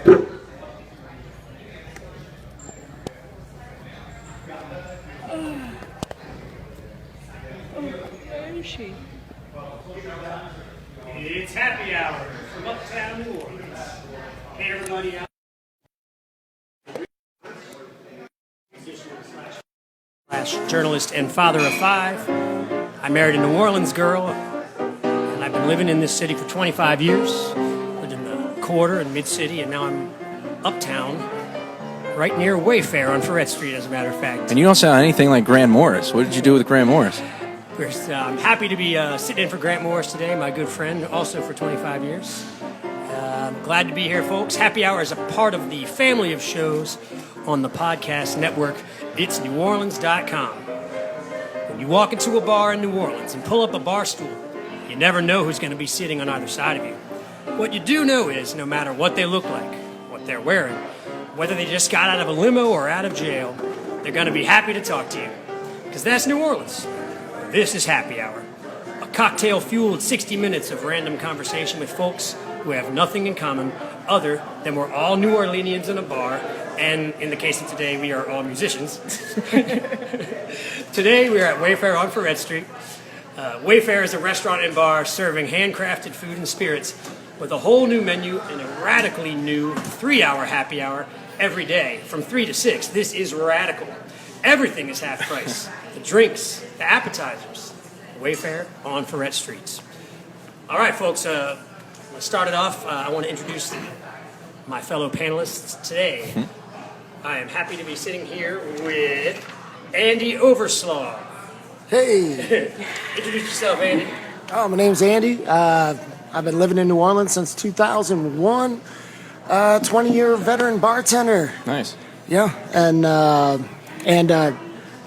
Where is she? It's happy hour from Uptown New Orleans. Hey, everybody out. Journalist and father of 5. I married a New Orleans girl, and I've been living in this city for 25 years. Lived in the quarter and mid-city, and now I'm uptown, right near Wayfair on Ferret Street, as a matter of fact. And you don't sound anything like Grant Morris. What did you do with Grant Morris? I'm happy to be sitting in for Grant Morris today, my good friend, also for 25 years. I'm glad to be here, folks. Happy Hour is a part of the family of shows on the podcast network. It's NewOrleans.com. When you walk into a bar in New Orleans and pull up a bar stool, you never know who's going to be sitting on either side of you. What you do know is, no matter what they look like, what they're wearing, whether they just got out of a limo or out of jail, they're going to be happy to talk to you. Because that's New Orleans. This is Happy Hour, a cocktail-fueled 60 minutes of random conversation with folks who have nothing in common other than we're all New Orleanians in a bar, and in the case of today, we are all musicians. Today, we are at Wayfair on Ferret Street. Wayfair is a restaurant and bar serving handcrafted food and spirits with a whole new menu and a radically new 3-hour happy hour every day from 3 to 6. This is radical. Everything is half price. The drinks, the appetizers. Wayfair on Ferret Street. All right, folks, let's start it off. I want to introduce my fellow panelists today. I am happy to be sitting here with Andy Overslaw. Hey. Introduce yourself, Andy. My name's Andy. I've been living in New Orleans since 2001. 20-year veteran bartender. Nice. Yeah, and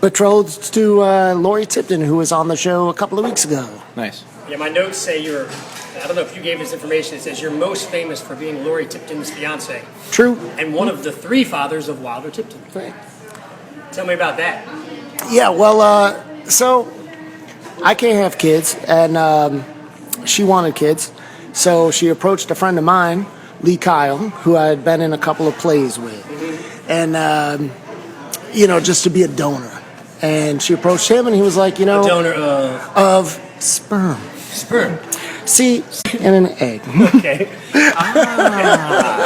betrothed to Lori Tipton, who was on the show a couple of weeks ago. Nice. Yeah, my notes say I don't know if you gave this information, it says you're most famous for being Lori Tipton's fiance. True. And one of the 3 fathers of Wilder Tipton. Right. Tell me about that. Yeah, well, so I can't have kids, and she wanted kids. So she approached a friend of mine, Lee Kyle, who I had been in a couple of plays with. And, just to be a donor. And she approached him, and he was like, A donor of sperm. Sperm. See, and an egg. Okay.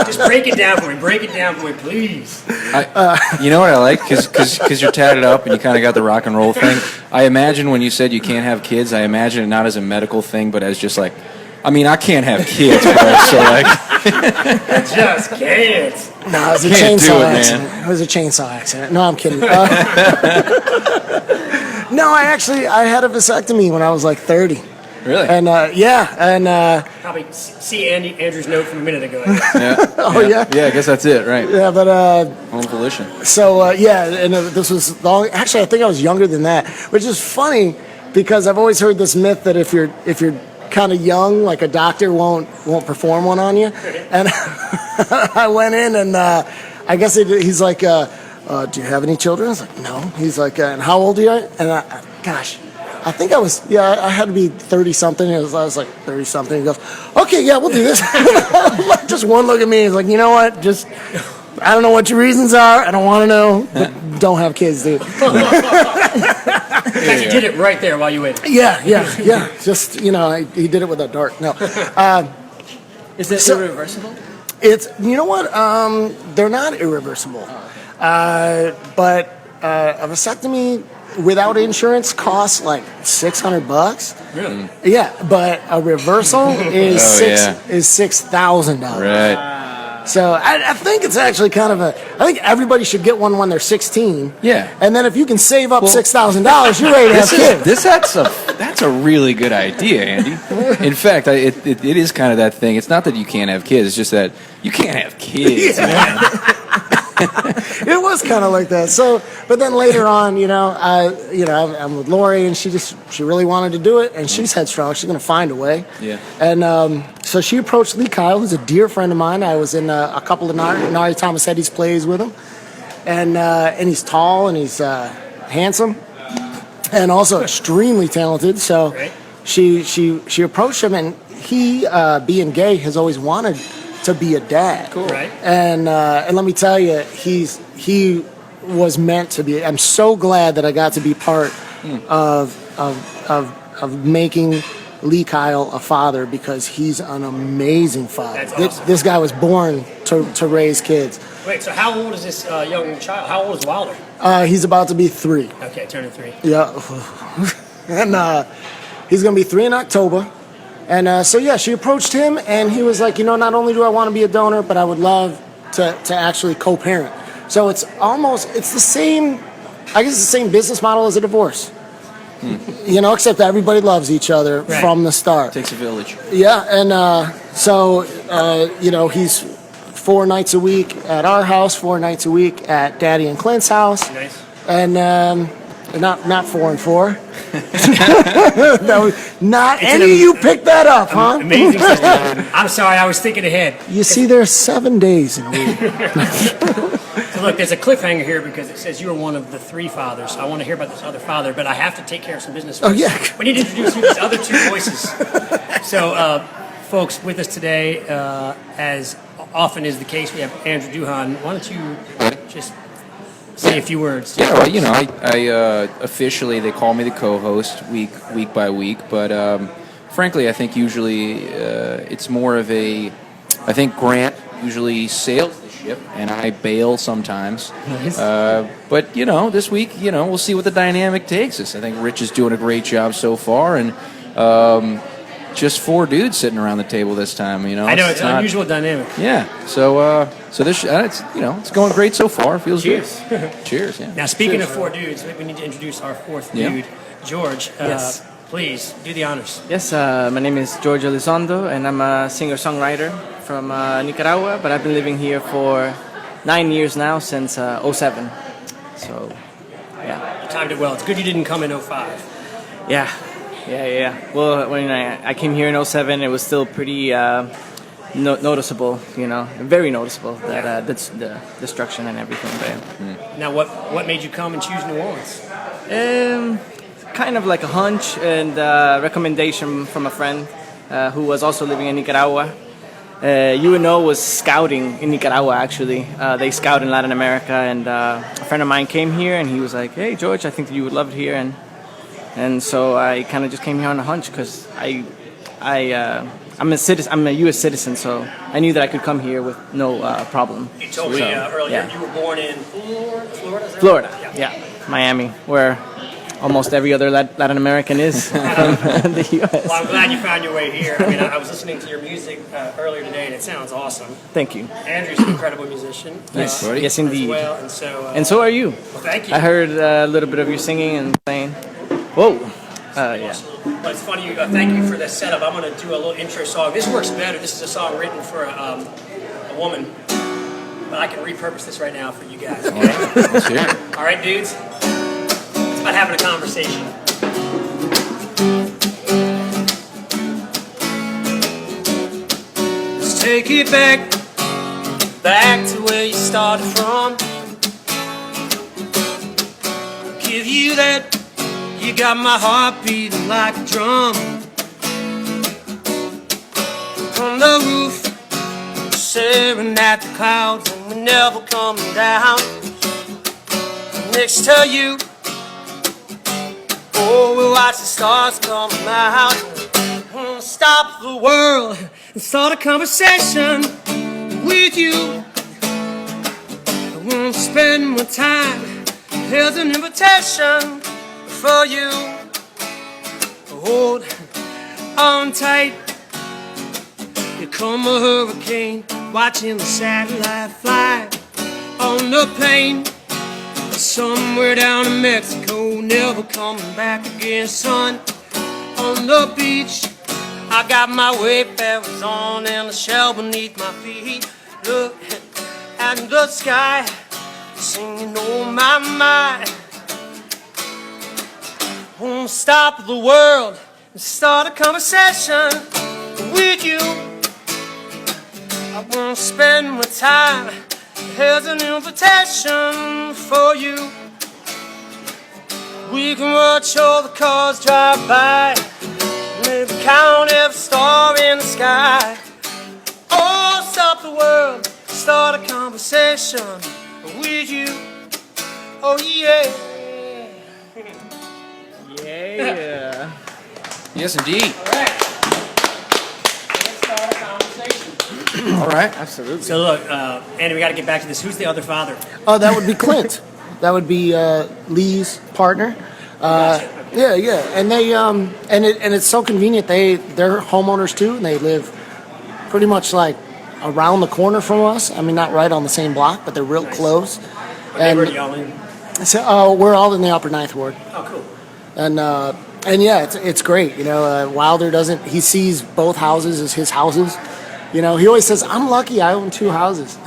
Just break it down for me. Break it down for me, please. You know what I like? Because you're tatted up and you kind of got the rock and roll thing. I imagine when you said you can't have kids, I imagine it not as a medical thing, but as just like, I can't have kids, bro, so like... I just can't. No, it was a chainsaw accident. It was a chainsaw accident. No, I'm kidding. No, I had a vasectomy when I was like 30. Really? And Probably see Andrew's note from a minute ago. Yeah. Oh, yeah? Yeah, I guess that's it, right? Yeah, but Own volition. so and this was long. Actually, I think I was younger than that, which is funny because I've always heard this myth that if you're kind of young, like a doctor won't perform one on you. And I went in and I guess he's like, do you have any children? I was like, no. He's like, and how old are you? And I think I had to be 30-something. I was like 30-something. He goes, okay, yeah, we'll do this. Just one look at me. He's like, you know what? Just, I don't know what your reasons are. I don't want to know. But don't have kids, dude. In fact, you did it right there while you waited. Yeah. Just, he did it with a dart. No. Is this irreversible? It's, you know what? They're not irreversible. But a vasectomy without insurance costs like $600. Really? Yeah, but a reversal is $6,000. Right. So I think it's actually I think everybody should get one when they're 16. Yeah. And then if you can save up $6,000, you're ready to have kids. That's a really good idea, Andy. In fact, it is kind of that thing. It's not that you can't have kids. It's just that you can't have kids, man. It was kind of like that. So, but then later on, I'm with Lori, and she really wanted to do it, and she's headstrong. She's going to find a way. Yeah. And so she approached Lee Kyle, who's a dear friend of mine. I was in a couple of Nari Tomasetti's plays with him, and he's tall and he's handsome, and also extremely talented. So she approached him, and he, being gay, has always wanted to be a dad. Cool. Right. And let me tell you, he was meant to be. I'm so glad that I got to be part of making Lee Kyle a father, because he's an amazing father. That's awesome. This guy was born to raise kids. Wait, so how old is this young child? How old is Wilder? He's about to be 3. Okay, turning 3. Yeah. And he's going to be 3 in October. And so, yeah, she approached him, and he was like, not only do I want to be a donor, but I would love to actually co-parent. So it's the same, I guess it's the same business model as a divorce. Except that everybody loves each other from the start. Takes a village. Yeah, and so, he's 4 nights a week at our house, 4 nights a week at Daddy and Clint's house. Nice. And not 4 and 4. That was not any of you picked that up, huh? Amazing system. I'm sorry, I was thinking ahead. You see, there's 7 days in a week. So look, there's a cliffhanger here because it says you were one of the 3 fathers. So I want to hear about this other father, but I have to take care of some business first. Oh, yeah. We need to introduce you to these other 2 voices. So, folks, with us today, as often is the case, we have Andrew Duhan. Why don't you just say a few words? Yeah, well, I officially they call me the co-host week by week, but frankly, I think usually it's more of I think Grant usually sails the ship, and I bail sometimes. Nice. But this week, we'll see what the dynamic takes us. I think Rich is doing a great job so far, and just 4 dudes sitting around the table this time. I know it's an unusual dynamic. Yeah. So this it's going great so far. Feels Cheers. good. Cheers. Yeah. Now, speaking of 4 dudes, we need to introduce our 4th dude, George. Yes. Please do the honors. Yes, my name is George Elizondo, and I'm a singer-songwriter from Nicaragua, but I've been living here for 9 years now, since 07. So, yeah. You timed it well. It's good you didn't come in 05. Yeah. Well, when I came here in 07, it was still pretty noticeable, very noticeable, that that's the destruction and everything. But, Now, what made you come and choose New Orleans? Kind of like a hunch and recommendation from a friend who was also living in Nicaragua. UNO was scouting in Nicaragua, actually. They scout in Latin America, and a friend of mine came here, and he was like, "Hey, George, I think that you would love it here." And so I kind of just came here on a hunch, because I'm a citizen. I'm a U.S. citizen, so I knew that I could come here with no problem. You told me earlier yeah. you were born in Florida. Is that Florida, right? yeah, Miami, where almost every other Latin American is from the U.S. Well, I'm glad you found your way here. I mean, I was listening to your music earlier today, and it sounds awesome. Thank you. Andrew's an incredible musician. Thanks, buddy. Yes, indeed. As well, And so are you. well, thank you. I heard a little bit of you singing and playing. Whoa. Yeah. But it's funny. Thank you for the setup. I'm going to do a little intro song. This works better. This is a song written for a woman, but I can repurpose this right now for you guys. Okay? Let's hear it. All right, dudes. It's about having a conversation. Let's take it back to where you started from. Give you that. You got my heart beating like a drum. On the roof, staring at the clouds, and we're never coming down. Next to you, oh, we watch the stars come out. Stop the world and start a conversation with you. I won't spend my time. Here's an invitation for you. Hold on tight. Here come a hurricane, watching the satellite fly on the plane. Somewhere down in Mexico, never coming back again, son. On the beach, I got my wayfarers on and the shell beneath my feet. Look at the sky, singing, oh my, my. Won't stop the world and start a conversation with you. I won't spend my time. Here's an invitation for you. We can watch all the cars drive by, maybe count every star in the sky. Oh, stop the world, start a conversation with you. Oh yeah. Yeah. Yes, indeed. All right. Let's start a conversation. All right. Absolutely. So look, Andy, we got to get back to this. Who's the other father? Oh, that would be Clint. That would be Lee's partner. Yeah, yeah, and they and it's so convenient. They're homeowners too, and they live pretty much like around the corner from us. I mean, not right on the same block, but they're real close. What neighborhood are y'all in? So we're all in the Upper Ninth Ward, Oh, cool. and yeah, it's great. You know, Wilder doesn't. He sees both houses as his houses. You know, he always says, "I'm lucky. I own 2 houses."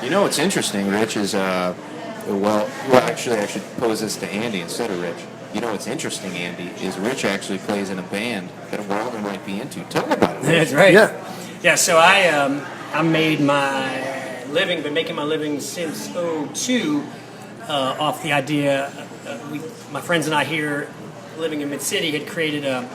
You know what's interesting, Rich, is actually I should pose this to Andy instead of Rich. You know what's interesting, Andy, is Rich actually plays in a band that Wilder might be into. Tell me about it, Rich. That's right. Yeah. Yeah. So I made my living, been making my living since '02, off the idea. My friends and I here, living in Mid City, had created an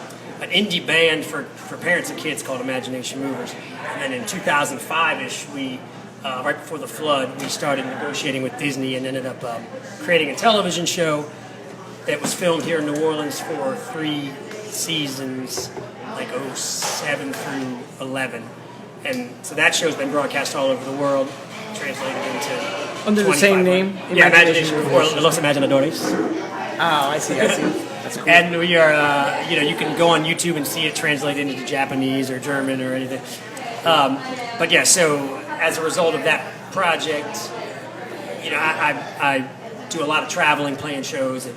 indie band for parents and kids called Imagination Movers. And then in 2005-ish, we right before the flood, we started negotiating with Disney and ended up creating a television show that was filmed here in New Orleans for 3 seasons, like '07 through '11. And so that show's been broadcast all over the world, translated into Under the same 25 name? Yeah, Imagination or Los Imaginadores. Oh, I see. That's cool. And we are, you can go on YouTube and see it translated into Japanese or German or anything. But yeah, so as a result of that project, I do a lot of traveling, playing shows at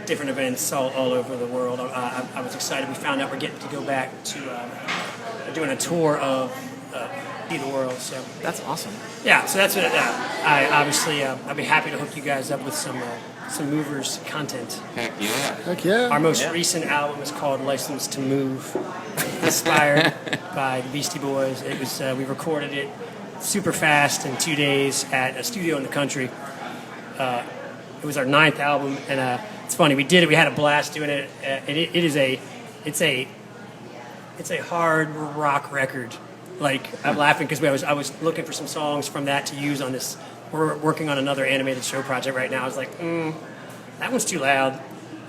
different events all over the world. I was excited. We found out we're getting to go back to doing a tour of Be the World. So That's awesome. yeah, so that's what I obviously I'd be happy to hook you guys up with some Movers content. Heck yeah. Heck yeah. Our most recent album is called License to Move, inspired by the Beastie Boys. It was we recorded it super fast in 2 days at a studio in the country. It was our 9th album, and it's funny. We did it. We had a blast doing it. It's a hard rock record. Like, I'm laughing because I was looking for some songs from that to use on this. We're working on another animated show project right now. I was like, that one's too loud.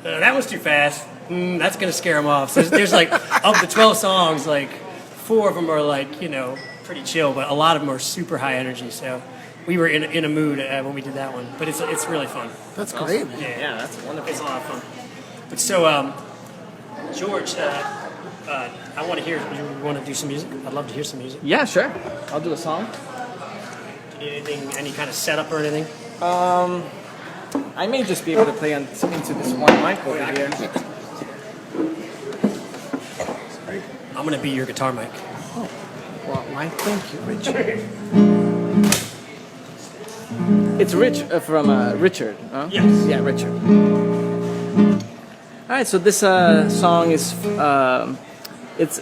That one's too fast. That's gonna scare them off. So there's like, of the 12 songs, like 4 of them are like, pretty chill, but a lot of them are super high energy. So we were in a mood when we did that one. But it's really fun. That's great, man. Yeah, That's wonderful. it's a lot of fun. But so, George, I want to hear. You want to do some music? I'd love to hear some music. Yeah, sure. I'll do a song. Do you need anything, any kind of setup or anything? I may just be able to play into this one mic over here. I'm gonna be your guitar mic. Well, why? Thank you, Richard. It's Rich from Richard. Huh? Yes. Yeah, Richard. All right. So this song is it's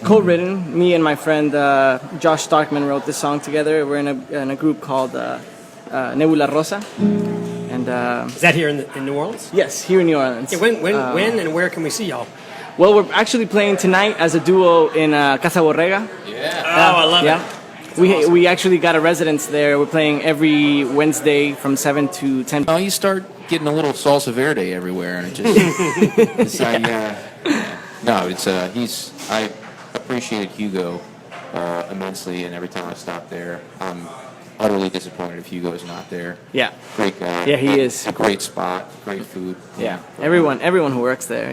co-written. Me and my friend Josh Starkman wrote this song together. We're in a group called Nebula Rosa, and Is that here in New Orleans? yes, here in New Orleans. Yeah, when and where can we see y'all? Well, we're actually playing tonight as a duo in Casa Borrega. Oh, I love Yeah. it. We actually got a residence there. We're playing every Wednesday from 7 to 10. Oh, you start getting a little salsa verde everywhere, and it just. I appreciated Hugo immensely, and every time I stop there, I'm utterly disappointed if Hugo's not there. Yeah. Great guy. Yeah, he is. A great spot, great food. Yeah. Everyone who works there,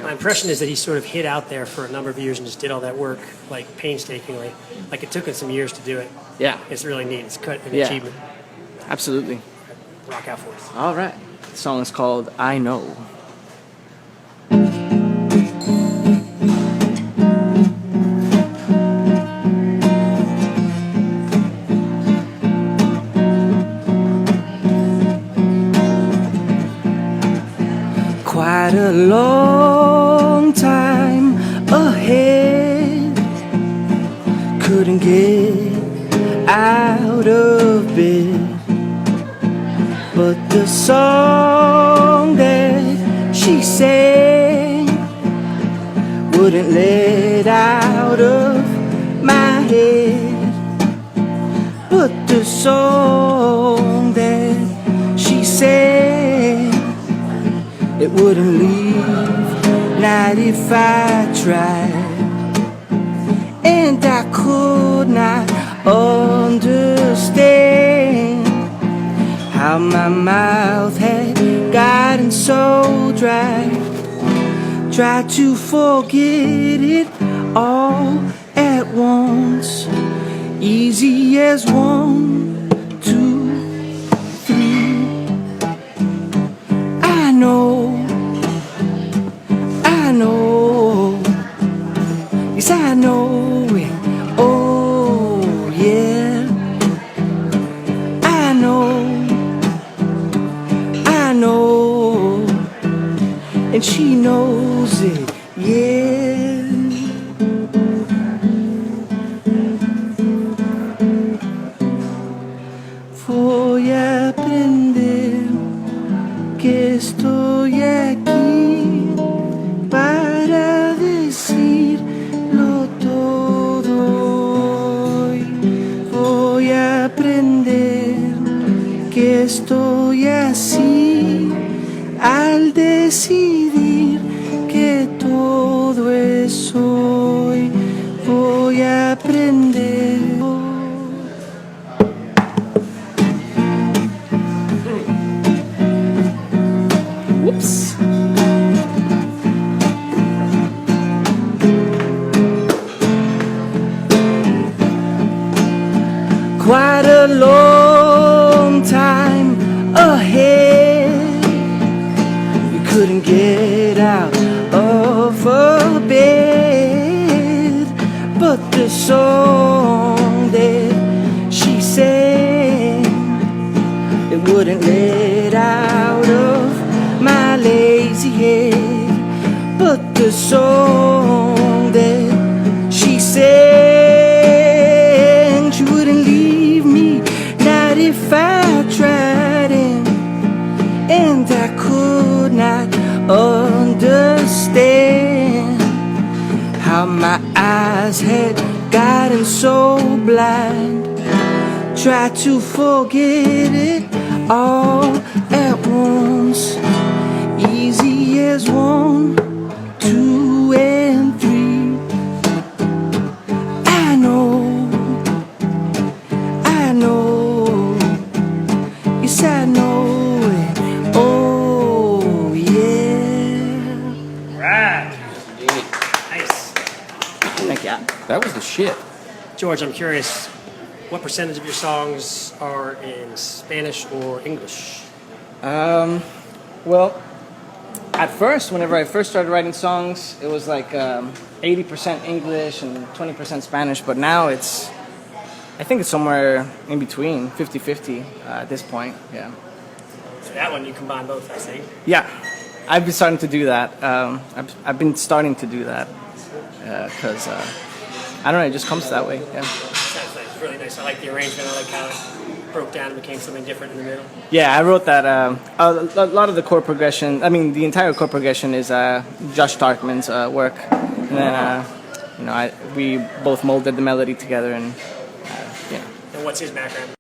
My impression is that he sort of hid out there for a number of years and just did all that work like painstakingly. Like it took him some years to do it. Yeah. It's really neat. It's an Yeah. achievement. Absolutely. Rock out for us. All right. The song is called I Know. Quite a long time ahead, couldn't get out of bed, but the song that she sang wouldn't let out of my head. but the song that she sang, it wouldn't leave, not if I tried. And I could not understand how my mouth had gotten so dry. Tried to forget it all at once, easy as 1, 2, 3. I know, yes I know it. Oh yeah, I know, and she knows it. Yeah. Voy a aprender que estoy aquí para decirlo todo hoy. Voy a aprender que estoy así al decidir que todo es hoy. Voy a aprender. Whoops. Quite a long time ahead. You couldn't get out of a bed, but the song that she sang, it wouldn't let out of my lazy head. But the song that she sang, she wouldn't leave me, not if I tried. And I could not understand how my eyes had gotten so blind. Tried to forget it all at once, easy as 1, 2, and 3. I know, yes I know it. Oh yeah. Right. Nice. Thank you. That was the shit. George, I'm curious, what percentage of your songs are in Spanish or English? Well, at first, whenever I first started writing songs, it was like 80% English and 20% Spanish, but now I think it's somewhere in between, 50-50 at this point, yeah. So that one you combine both, I see. Yeah, I've been starting to do that. I've been starting to do that because, I don't know, it just comes that way, yeah. Sounds nice. Really nice. I like the arrangement. I like how it broke down and became something different in the middle. Yeah, I wrote that. A lot of the chord progression, the entire chord progression is Josh Starkman's work. And then, we both molded the melody together and, And what's his background?